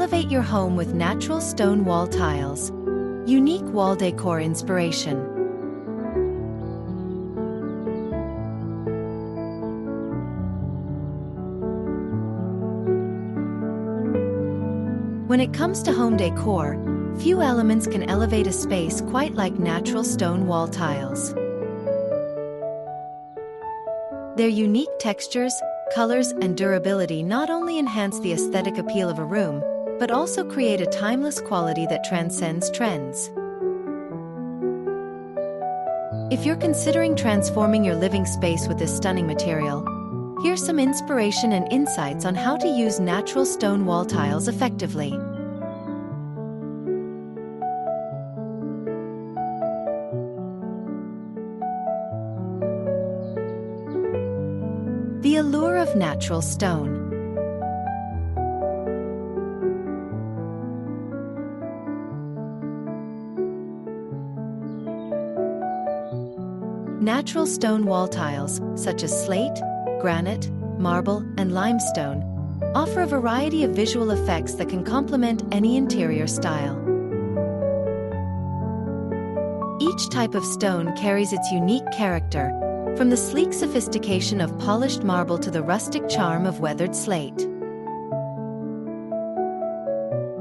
Elevate your home with natural stone wall tiles. Unique wall decor inspiration. When it comes to home decor, few elements can elevate a space quite like natural stone wall tiles. Their unique textures, colors, and durability not only enhance the aesthetic appeal of a room, but also create a timeless quality that transcends trends. If you're considering transforming your living space with this stunning material, here's some inspiration and insights on how to use natural stone wall tiles effectively. The allure of natural stone. Natural stone wall tiles, such as slate, granite, marble, and limestone, offer a variety of visual effects that can complement any interior style. Each type of stone carries its unique character, from the sleek sophistication of polished marble to the rustic charm of weathered slate.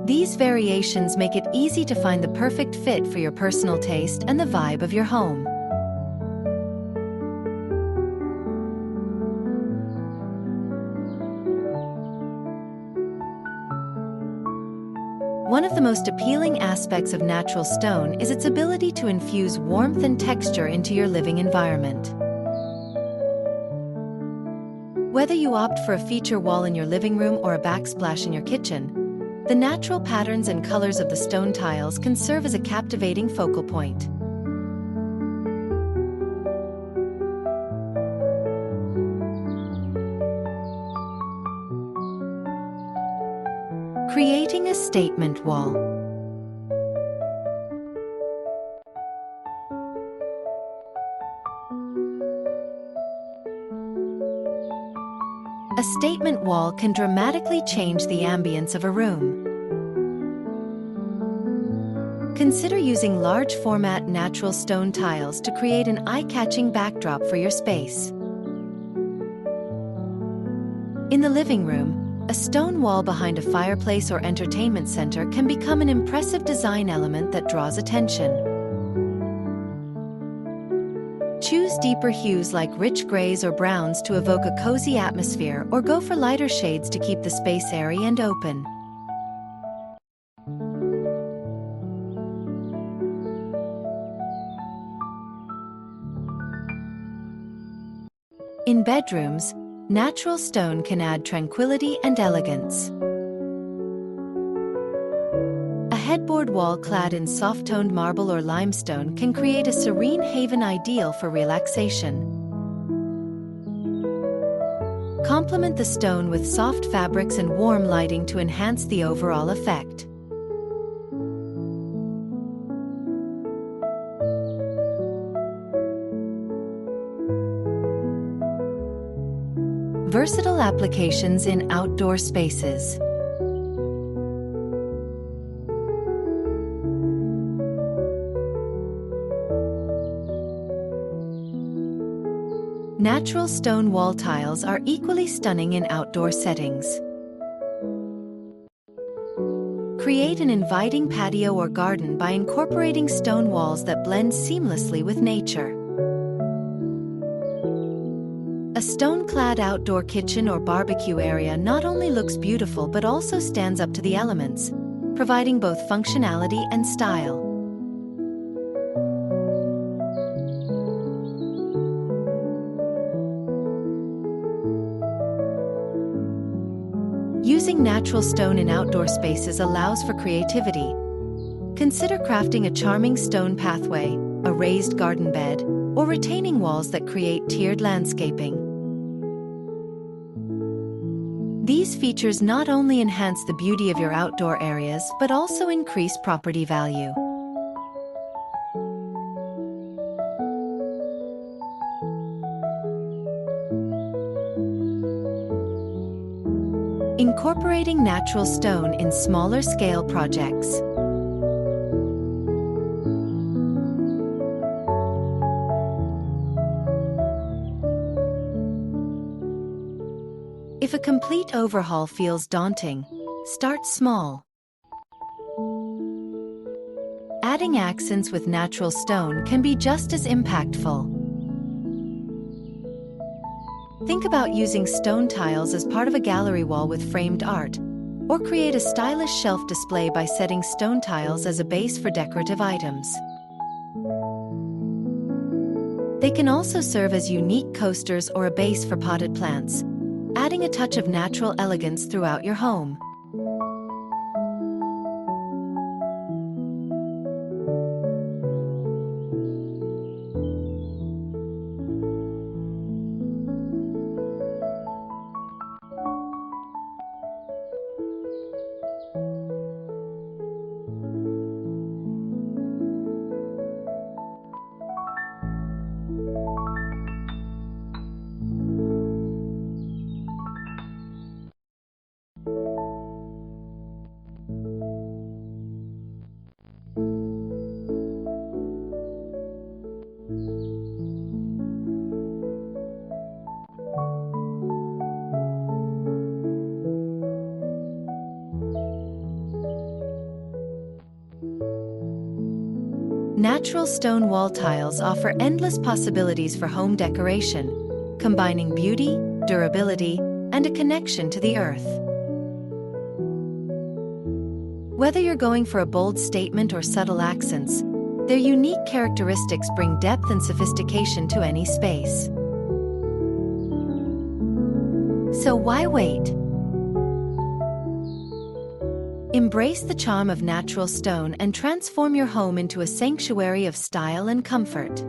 These variations make it easy to find the perfect fit for your personal taste and the vibe of your home. One of the most appealing aspects of natural stone is its ability to infuse warmth and texture into your living environment. Whether you opt for a feature wall in your living room or a backsplash in your kitchen, the natural patterns and colors of the stone tiles can serve as a captivating focal point. Creating a statement wall. A statement wall can dramatically change the ambience of a room. Consider using large-format natural stone tiles to create an eye-catching backdrop for your space. In the living room, a stone wall behind a fireplace or entertainment center can become an impressive design element that draws attention. Choose deeper hues like rich grays or browns to evoke a cozy atmosphere, or go for lighter shades to keep the space airy and open. In bedrooms, natural stone can add tranquility and elegance. A headboard wall clad in soft-toned marble or limestone can create a serene haven ideal for relaxation. Complement the stone with soft fabrics and warm lighting to enhance the overall effect. Versatile applications in outdoor spaces. Natural stone wall tiles are equally stunning in outdoor settings. Create an inviting patio or garden by incorporating stone walls that blend seamlessly with nature. A stone-clad outdoor kitchen or barbecue area not only looks beautiful but also stands up to the elements, providing both functionality and style. Using natural stone in outdoor spaces allows for creativity. Consider crafting a charming stone pathway, a raised garden bed, or retaining walls that create tiered landscaping. These features not only enhance the beauty of your outdoor areas but also increase property value. Incorporating natural stone in smaller scale projects. If a complete overhaul feels daunting, start small. Adding accents with natural stone can be just as impactful. Think about using stone tiles as part of a gallery wall with framed art, or create a stylish shelf display by setting stone tiles as a base for decorative items. They can also serve as unique coasters or a base for potted plants, adding a touch of natural elegance throughout your home. Natural stone wall tiles offer endless possibilities for home decoration, combining beauty, durability, and a connection to the earth. Whether you're going for a bold statement or subtle accents, their unique characteristics bring depth and sophistication to any space. So why wait? Embrace the charm of natural stone and transform your home into a sanctuary of style and comfort.